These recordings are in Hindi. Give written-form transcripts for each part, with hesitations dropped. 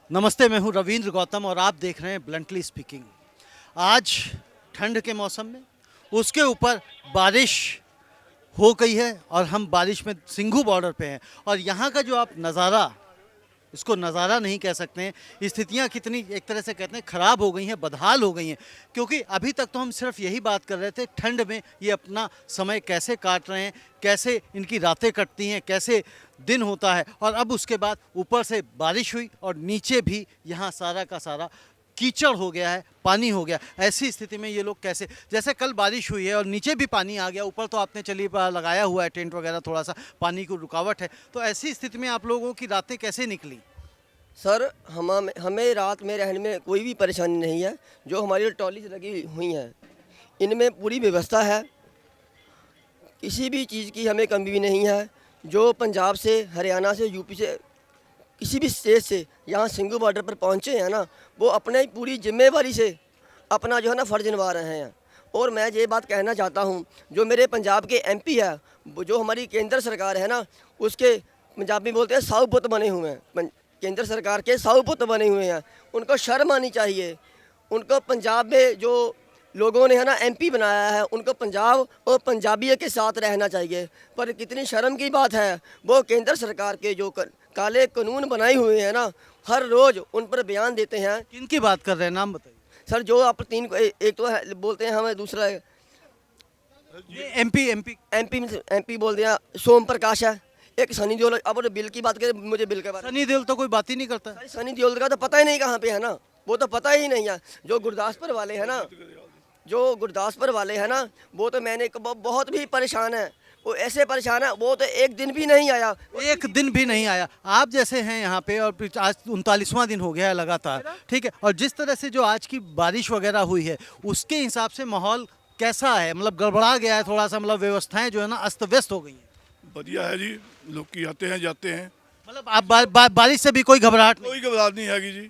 नमस्ते, मैं हूं रविंद्र गौतम और आप देख रहे हैं ब्लंटली स्पीकिंग। आज ठंड के मौसम में उसके ऊपर बारिश हो गई है और हम बारिश में सिंघू बॉर्डर पे हैं और यहाँ का जो आप नज़ारा, इसको नज़ारा नहीं कह सकते हैं, स्थितियाँ कितनी एक तरह से कहते हैं ख़राब हो गई हैं, बदहाल हो गई हैं। क्योंकि अभी तक तो हम सिर्फ यही बात कर रहे थे ठंड में ये अपना समय कैसे काट रहे हैं, कैसे इनकी रातें कटती हैं, कैसे दिन होता है, और अब उसके बाद ऊपर से बारिश हुई और नीचे भी यहाँ सारा का सारा कीचड़ हो गया है, पानी हो गया। ऐसी स्थिति में ये लोग कैसे, जैसे कल बारिश हुई है और नीचे भी पानी आ गया, ऊपर तो आपने चलिए लगाया हुआ है टेंट वगैरह, थोड़ा सा पानी की रुकावट है, तो ऐसी स्थिति में आप लोगों की रातें कैसे निकली? सर हमें रात में रहने में कोई भी परेशानी नहीं है। जो हमारी ट्रॉली लगी हुई हैं इनमें पूरी व्यवस्था है, किसी भी चीज़ की हमें कमी भी नहीं है। जो पंजाब से, हरियाणा से, यूपी से, किसी भी स्टेट से यहाँ सिंघू बॉर्डर पर पहुँचे हैं ना, वो अपने पूरी जिम्मेवारी से अपना जो है ना फ़र्ज निभा रहे हैं। और मैं ये बात कहना चाहता हूँ, जो मेरे पंजाब के एमपी है, जो हमारी केंद्र सरकार है ना, उसके पंजाबी बोलते हैं साऊ पुत बने हुए हैं, केंद्र सरकार के साऊ पुत बने हुए हैं। उनको शर्म आनी चाहिए। उनको पंजाब में जो लोगों ने है ना एमपी बनाया है, उनको पंजाब और पंजाबियों के साथ रहना चाहिए। पर कितनी शर्म की बात है, वो केंद्र सरकार के जो काले कानून बनाए हुए हैं ना, हर रोज़ उन पर बयान देते हैं। किनकी बात कर रहे हैं, नाम बताइए। सर जो आप तीन एक तो है, बोलते हैं हमें, दूसरा है एमपी एमपी एमपी एमपी बोलते हैं सोम प्रकाश है, एक सनी देओल। अब वो बिल की बात करें, मुझे बिल के बारे में सनी देओल तो कोई बात ही नहीं करता। सनी देओल का तो पता ही नहीं कहाँ पे है ना, वो तो पता ही नहीं है। जो गुरदासपुर वाले हैं ना, जो गुरदासपुर वाले हैं ना, वो तो मैंने बहुत भी परेशान है। वो ऐसे परेशान है, वो तो एक दिन भी नहीं आया। एक दिन भी नहीं आया। आप जैसे हैं यहाँ पे, और आज 39वां दिन हो गया है लगातार, ठीक है, और जिस तरह से जो आज की बारिश वगैरह हुई है उसके हिसाब से माहौल कैसा है? मतलब गड़बड़ा गया है थोड़ा सा, मतलब व्यवस्थाएं जो है ना अस्त व्यस्त हो गई हैं। बढ़िया है जी, लोग की आते हैं जाते हैं, मतलब आप बारिश से भी कोई घबराहट नहीं? कोई घबराहट नहीं है जी।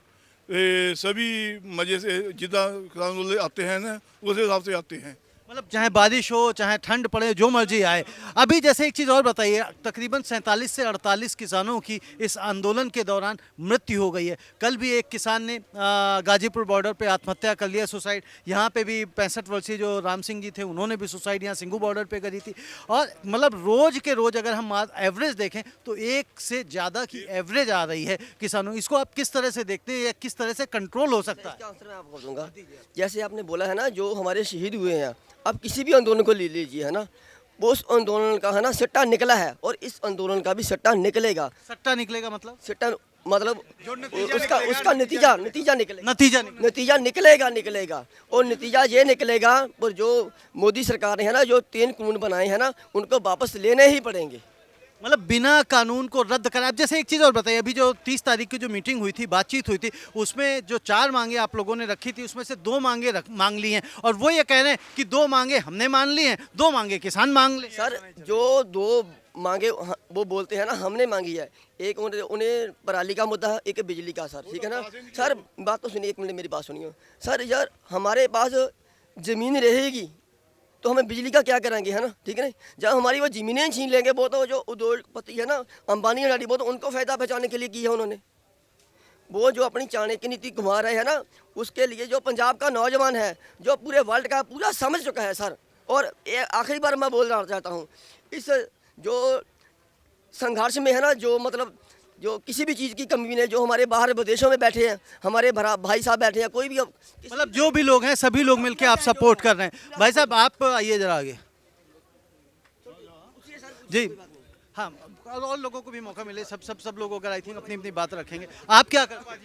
सभी मज़े से जितना किसान वाले आते हैं ना, उस हिसाब से आते हैं। मतलब चाहे बारिश हो चाहे ठंड पड़े, जो मर्जी आए। अभी जैसे एक चीज़ और बताइए, तकरीबन 47 से 48 किसानों की इस आंदोलन के दौरान मृत्यु हो गई है। कल भी एक किसान ने गाजीपुर बॉर्डर पे आत्महत्या कर लिया, सुसाइड। यहाँ पे भी 65 वर्षीय जो राम सिंह जी थे, उन्होंने भी सुसाइड यहाँ सिंघू बॉर्डर पे करी थी। और मतलब रोज़ के रोज़ अगर हम एवरेज देखें तो एक से ज़्यादा की एवरेज आ रही है किसानों। इसको आप किस तरह से देखते हैं या किस तरह से कंट्रोल हो सकता है? इसका आंसर मैं आपको दूंगा। जैसे आपने बोला है ना, जो हमारे शहीद हुए हैं, अब किसी भी आंदोलन को ले लीजिए है ना, वो उस आंदोलन का है ना सट्टा निकला है और इस आंदोलन का भी सट्टा निकलेगा। सट्टा निकलेगा मतलब? सट्टा मतलब उसका नतीजा नतीजा निकलेगा। और नतीजा ये निकलेगा, और जो मोदी सरकार ने है ना जो 3 कानून बनाए हैं ना, उनको वापस लेने ही पड़ेंगे। मतलब बिना कानून को रद्द कराए। अब जैसे एक चीज़ और बताइए, अभी जो 30 तारीख की जो मीटिंग हुई थी, बातचीत हुई थी, उसमें जो 4 मांगे आप लोगों ने रखी थी, उसमें से 2 मांगे मांग ली हैं, और वो ये कह रहे हैं कि 2 मांगे हमने मान ली हैं, 2 मांगे किसान मांग ले। सर जो 2 मांगे वो बोलते हैं ना हमने मांगी है, एक उन्हें पराली का मुद्दा है, एक बिजली का। सर ठीक है ना सर, बात तो सुनिए, 1 मिनट मेरी बात सुनिए। सर यार हमारे पास ज़मीन रहेगी तो हमें बिजली का क्या करेंगे, है ना, ठीक है ना। जब हमारी वो ज़मीनें छीन लेंगे, वो तो जो उद्योगपति है ना, अंबानी अडानी, वो तो उनको फ़ायदा पहुँचाने के लिए की है उन्होंने। वो जो अपनी चाणक्य नीति घुमा रहे हैं ना, उसके लिए जो पंजाब का नौजवान है, जो पूरे वर्ल्ड का पूरा समझ चुका है सर। और आखिरी बार मैं बोलना चाहता हूँ, इस जो संघर्ष में है ना, जो मतलब जो किसी भी चीज़ की कमी नहीं, जो हमारे बाहर विदेशों में बैठे हैं, हमारे भाई साहब बैठे हैं, कोई भी मतलब जो भी लोग हैं सभी लोग मिलके आप सपोर्ट कर रहे हैं। भाई साहब आप आइए जरा आगे जी। हाँ, और लोगों को भी मौका मिले, सब लोग अगर आई थिंक अपनी अपनी बात रखेंगे। आप क्या करते हैं?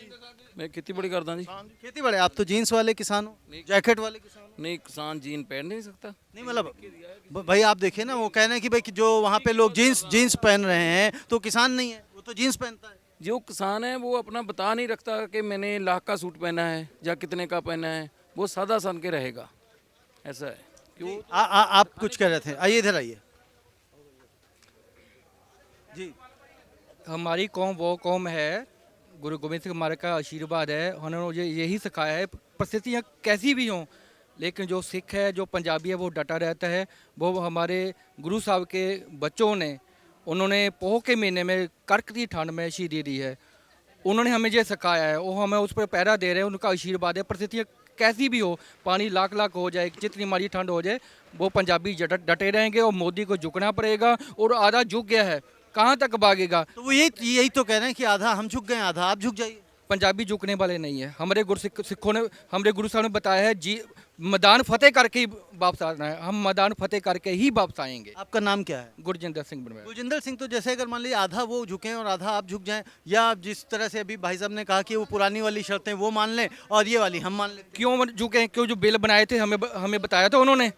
मैं खेती बड़ी करता जी। खेती बड़े? आप तो जीन्स वाले किसान हो, जैकेट वाले किसान हो। नहीं, किसान जीन पहन नहीं सकता। नहीं मतलब भाई आप देखिए ना, वो कह रहे हैं कि भाई कि जो वहाँ पे लोग जीन्स पहन रहे हैं तो किसान नहीं है, वो तो जीन्स पहनता है। जो किसान है वो अपना बता नहीं रखता कि मैंने लाख का सूट पहना है या कितने का पहना है, वो सादा सन के रहेगा, ऐसा है। क्यों आप कुछ कह रहे थे? आइए इधर आइए जी। हमारी कौम वो कौम है, गुरु गोविंद सिंह हमारे का आशीर्वाद है, उन्होंने मुझे यही सिखाया है, परिस्थितियाँ कैसी भी हों, लेकिन जो सिख है, जो पंजाबी है, वो डटा रहता है। वो हमारे गुरु साहब के बच्चों ने, उन्होंने पोह के महीने में कड़कती ठंड में शहीदी दी है। उन्होंने हमें ये सिखाया है, वो हमें उस पर पहरा दे रहे हैं, उनका आशीर्वाद है। परिस्थितियाँ कैसी भी हो, पानी लाख लाख हो जाए, जितनी हमारी ठंड हो जाए, वो पंजाबी डटे रहेंगे और मोदी को झुकना पड़ेगा। और आधा झुक गया है, कहाँ तक भागेगा? तो वो यही तो कह रहे हैं कि आधा हम झुक गए, आधा आप झुक जाइए। पंजाबी झुकने वाले नहीं है। हमारे सिखों ने, हमारे गुरु साहब ने बताया है जी, मैदान फतेह करके ही वापस आना है। हम मैदान फतेह करके ही वापस आएंगे। आपका नाम क्या है? गुरजिंदर सिंह बनवाल। गुरजिंदर सिंह, तो जैसे अगर मान लीजिए आधा वो झुकें और आधा आप झुक जाएं, या जिस तरह से अभी भाई साहब ने कहा कि वो पुरानी वाली शर्तें वो मान लें और ये वाली हम मान लें, क्यों झुके? क्यों? जो बिल बनाए थे हमें बताया था उन्होंने,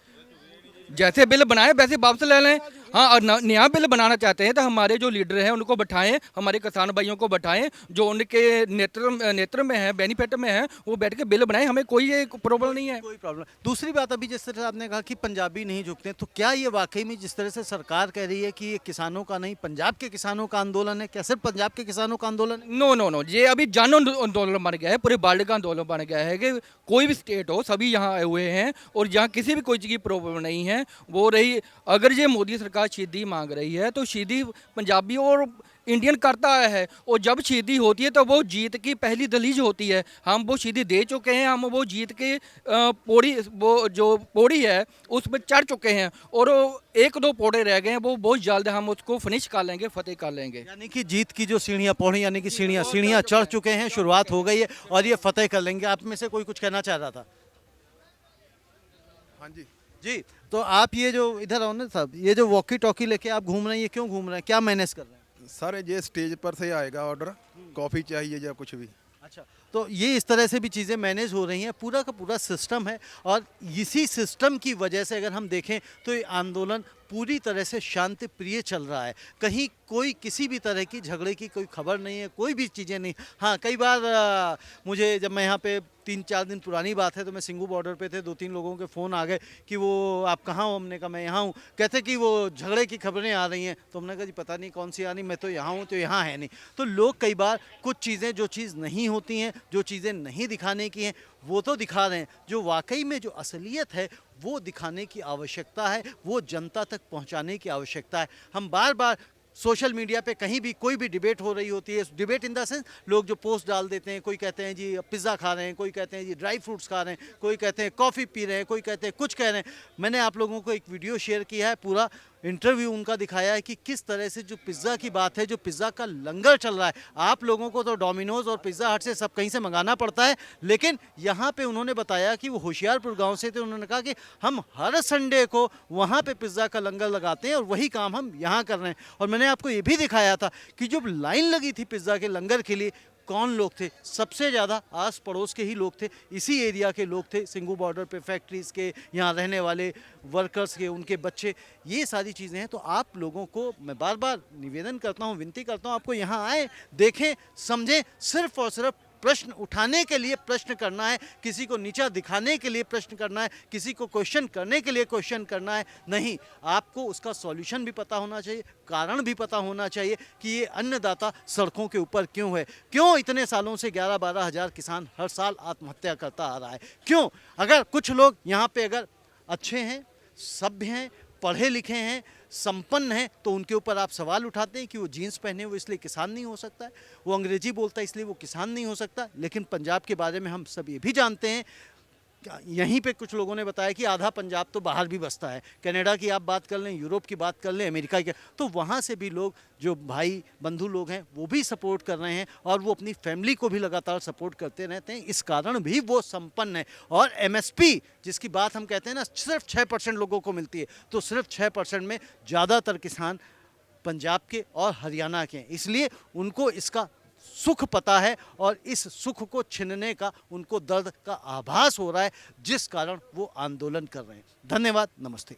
जैसे बिल बनाए वैसे वापस ले लें। हाँ, और नया बिल बनाना चाहते हैं तो हमारे जो लीडर हैं उनको बैठाएं, हमारे किसान भाइयों को बैठाएं, जो उनके नेत्र में है, बेनिफिट में है, वो बैठ के बिल बनाएं। हमें कोई प्रॉब्लम नहीं है। कोई प्रॉब्लम। दूसरी बात, अभी जिस तरह से आपने कहा कि पंजाबी नहीं झुकते, तो क्या ये वाकई में जिस तरह से सरकार कह रही है कि ये किसानों का नहीं, पंजाब के किसानों का आंदोलन है, क्या सिर्फ पंजाब के किसानों का आंदोलन है? नो नो नो, ये अभी जन आंदोलन बन गया है, पूरे वर्ल्ड का आंदोलन बन गया है कि कोई भी स्टेट हो, सभी यहाँ आए हुए हैं और यहाँ किसी भी कोई चीज़ की प्रॉब्लम नहीं है। वो रही, अगर ये मोदी सरकार शहीदी मांग रही है तो शहीदी पंजाबी और इंडियन करता है, और जब शहीदी होती है तो वो जीत की पहली दलीज होती है। हम वो शहीदी दे चुके हैं, हम वो जीत के पौड़ी, वो जो पौड़ी है उस पर चढ़ चुके हैं, और एक दो पौड़े रह गए हैं, वो बहुत जल्द हम उसको फिनिश कर लेंगे, फतेह कर लेंगे। यानी कि जीत की जो सीढ़ियाँ, पौड़ी यानी कि सीढ़ियाँ चढ़ चुके हैं, शुरुआत हो गई है और ये फतेह कर लेंगे। आप में से कोई कुछ कहना चाह रहा था? हाँ जी। जी, तो आप ये जो इधर आओ ना साहब, ये जो वॉकी टॉकी लेके आप घूम रहे हैं, ये क्यों घूम रहे हैं, क्या मैनेज कर रहे हैं? सर ये स्टेज पर से आएगा ऑर्डर, कॉफ़ी चाहिए या कुछ भी। अच्छा, तो ये इस तरह से भी चीज़ें मैनेज हो रही हैं, पूरा का पूरा सिस्टम है। और इसी सिस्टम की वजह से अगर हम देखें तो ये आंदोलन पूरी तरह से शांति प्रिय चल रहा है। कहीं कोई किसी भी तरह की झगड़े की कोई खबर नहीं है, कोई भी चीज़ें नहीं। हाँ, कई बार मुझे, जब मैं यहाँ पे 3-4 दिन पुरानी बात है, तो मैं सिंघू बॉर्डर पे थे, 2-3 लोगों के फ़ोन आ गए कि वो आप कहाँ हो? हमने कहा मैं यहाँ हूँ। कहते कि वो झगड़े की खबरें आ रही हैं, तो हमने कहा जी पता नहीं कौन सी आ रही, मैं तो यहाँ हूँ, तो यहाँ है नहीं। तो लोग कई बार कुछ चीज़ें, जो चीज़ नहीं होती हैं, जो चीज़ें नहीं दिखाने की हैं, वो तो दिखा रहे हैं। जो वाकई में जो असलियत है वो दिखाने की आवश्यकता है, वो जनता तक पहुंचाने की आवश्यकता है। हम बार बार सोशल मीडिया पे कहीं भी कोई भी डिबेट हो रही होती है, डिबेट इन द सेंस लोग जो पोस्ट डाल देते हैं, कोई कहते हैं जी पिज़्ज़ा खा रहे हैं, कोई कहते हैं जी ड्राई फ्रूट्स खा रहे हैं, कोई कहते हैं कॉफ़ी पी रहे हैं, कोई कहते हैं कुछ कह रहे हैं। मैंने आप लोगों को एक वीडियो शेयर किया है, पूरा इंटरव्यू उनका दिखाया है कि किस तरह से जो पिज़्ज़ा की बात है, जो पिज़्ज़ा का लंगर चल रहा है। आप लोगों को तो डोमिनोज़ और पिज़्ज़ा हट से सब कहीं से मंगाना पड़ता है, लेकिन यहाँ पे उन्होंने बताया कि वो होशियारपुर गांव से थे। उन्होंने कहा कि हम हर संडे को वहाँ पे पिज़्ज़ा का लंगर लगाते हैं और वही काम हम यहाँ कर रहे हैं। और मैंने आपको ये भी दिखाया था कि जो लाइन लगी थी पिज़्ज़ा के लंगर के लिए, कौन लोग थे? सबसे ज़्यादा आस पड़ोस के ही लोग थे, इसी एरिया के लोग थे, सिंघू बॉर्डर पे फैक्ट्रीज़ के, यहाँ रहने वाले वर्कर्स के, उनके बच्चे, ये सारी चीज़ें हैं। तो आप लोगों को मैं बार बार निवेदन करता हूँ, विनती करता हूँ, आपको यहाँ आए, देखें, समझें। सिर्फ और सिर्फ प्रश्न उठाने के लिए प्रश्न करना है, किसी को नीचा दिखाने के लिए प्रश्न करना है, किसी को क्वेश्चन करने के लिए क्वेश्चन करना है नहीं। आपको उसका सॉल्यूशन भी पता होना चाहिए, कारण भी पता होना चाहिए कि ये अन्नदाता सड़कों के ऊपर क्यों है, क्यों इतने सालों से 11-12 हज़ार किसान हर साल आत्महत्या करता आ रहा है, क्यों? अगर कुछ लोग यहाँ पे अगर अच्छे हैं, सभ्य हैं, पढ़े लिखे हैं, संपन्न है, तो उनके ऊपर आप सवाल उठाते हैं कि वो जीन्स पहने वो इसलिए किसान नहीं हो सकता है, वो अंग्रेजी बोलता है इसलिए वो किसान नहीं हो सकता। लेकिन पंजाब के बारे में हम सब ये भी जानते हैं, यहीं पे कुछ लोगों ने बताया कि आधा पंजाब तो बाहर भी बसता है। कनाडा की आप बात कर लें, यूरोप की बात कर लें, अमेरिका की, तो वहाँ से भी लोग, जो भाई बंधु लोग हैं, वो भी सपोर्ट कर रहे हैं और वो अपनी फैमिली को भी लगातार सपोर्ट करते रहते हैं। इस कारण भी वो संपन्न है। और MSP जिसकी बात हम कहते हैं ना, सिर्फ 6% लोगों को मिलती है, तो सिर्फ 6% में ज़्यादातर किसान पंजाब के और हरियाणा के हैं, इसलिए उनको इसका सुख पता है और इस सुख को छीनने का उनको दर्द का आभास हो रहा है, जिस कारण वो आंदोलन कर रहे हैं। धन्यवाद, नमस्ते।